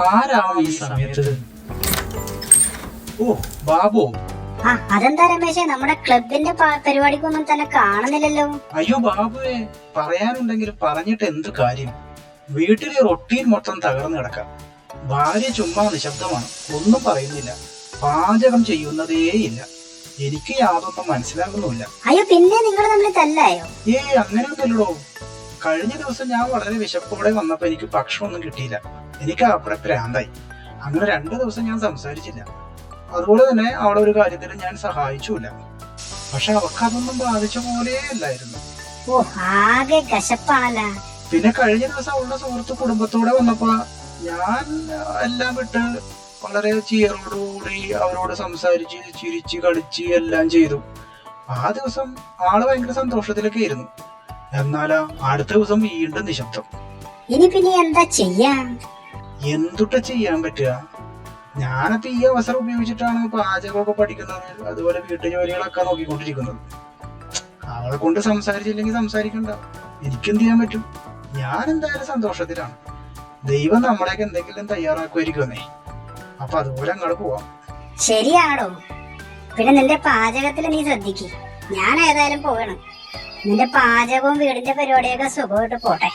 ആരാവും ഈ സമയത്ത്? ഓ, ബാബു. അതെന്താ രമേശേ, നമ്മുടെ ക്ലബിന്റെ പരിപാടിക്കൊന്നും തന്നെ കാണുന്നില്ലല്ലോ. അയ്യോ ബാബുവേ, പറയാനുണ്ടെങ്കിൽ പറഞ്ഞിട്ട് എന്ത് കാര്യം? വീട്ടിലെ റൊട്ടീൻ മൊത്തം തകർന്നു കിടക്കാം. ഭാര്യ ചുമ്മാ നിശബ്ദമാണ്, ഒന്നും പറയുന്നില്ല, പാചകം ചെയ്യുന്നതേയില്ല. എനിക്ക് യാതൊന്നും മനസ്സിലാകുന്നുമില്ല. അയ്യോ, പിന്നെ നിങ്ങൾ തമ്മിൽ തല്ലായോ? അങ്ങനെയൊന്നുമല്ലോ. കഴിഞ്ഞ ദിവസം ഞാൻ വളരെ വിശപ്പോടെ വന്നപ്പോ എനിക്ക് ഭക്ഷണമൊന്നും കിട്ടിയില്ല. എനിക്ക് അവിടെ പ്രാന്തായി. അങ്ങനെ 2 ദിവസം ഞാൻ സംസാരിച്ചില്ല. അതുപോലെ തന്നെ അവളെ ഒരു കാര്യത്തിൽ ഞാൻ സഹായിച്ചില്ല. പക്ഷെ അവക്കതൊന്നും ബാധിച്ച പോലെ അല്ലായിരുന്നു. ഓ, ആകെ കശപ്പാണല്ല. പിന്നെ കഴിഞ്ഞ ദിവസം അവളുടെ സുഹൃത്ത് കുടുംബത്തോടെ വന്നപ്പോ ഞാൻ എല്ലാം വിട്ട് വളരെ ചിയറോടുകൂടി അവരോട് സംസാരിച്ച് ചിരിച്ച് കളിച്ച് എല്ലാം ചെയ്തു. ആ ദിവസം ആള് ഭയങ്കര സന്തോഷത്തിലൊക്കെ ആയിരുന്നു. എന്നാലാ അടുത്ത ദിവസം വീണ്ടും നിശബ്ദം. ഇനി പിന്നെ എന്താ ചെയ്യാൻ? എന്തുട്ട ചെയ്യാൻ പറ്റുക? ഞാനപ്പോ ഈ അവസരം ഉപയോഗിച്ചിട്ടാണ് പാചകമൊക്കെ പഠിക്കുന്നത്, അതുപോലെ വീട്ടുജോലികളൊക്കെ നോക്കിക്കൊണ്ടിരിക്കുന്നത്. അവളെ കൊണ്ട് സംസാരിച്ചില്ലെങ്കിൽ സംസാരിക്കണ്ട, എനിക്കെന്ത് ചെയ്യാൻ പറ്റും? ഞാൻ എന്തായാലും സന്തോഷത്തിലാണ്. ദൈവം നമ്മളെയൊക്കെ എന്തെങ്കിലും തയ്യാറാക്കുമായിരിക്കുന്നേ. അപ്പൊ അതുപോലെ അങ്ങോട്ട് പോവാം. ശരിയാണോ? പിന്നെ നിന്റെ പാചകത്തിൽ നീ ശ്രദ്ധിക്ക്. ഞാൻ ഏതായാലും പോകണം. നിന്റെ പാചകവും വീടിന്റെ പരിപാടിയൊക്കെ സുഖമായിട്ട് പോട്ടെ.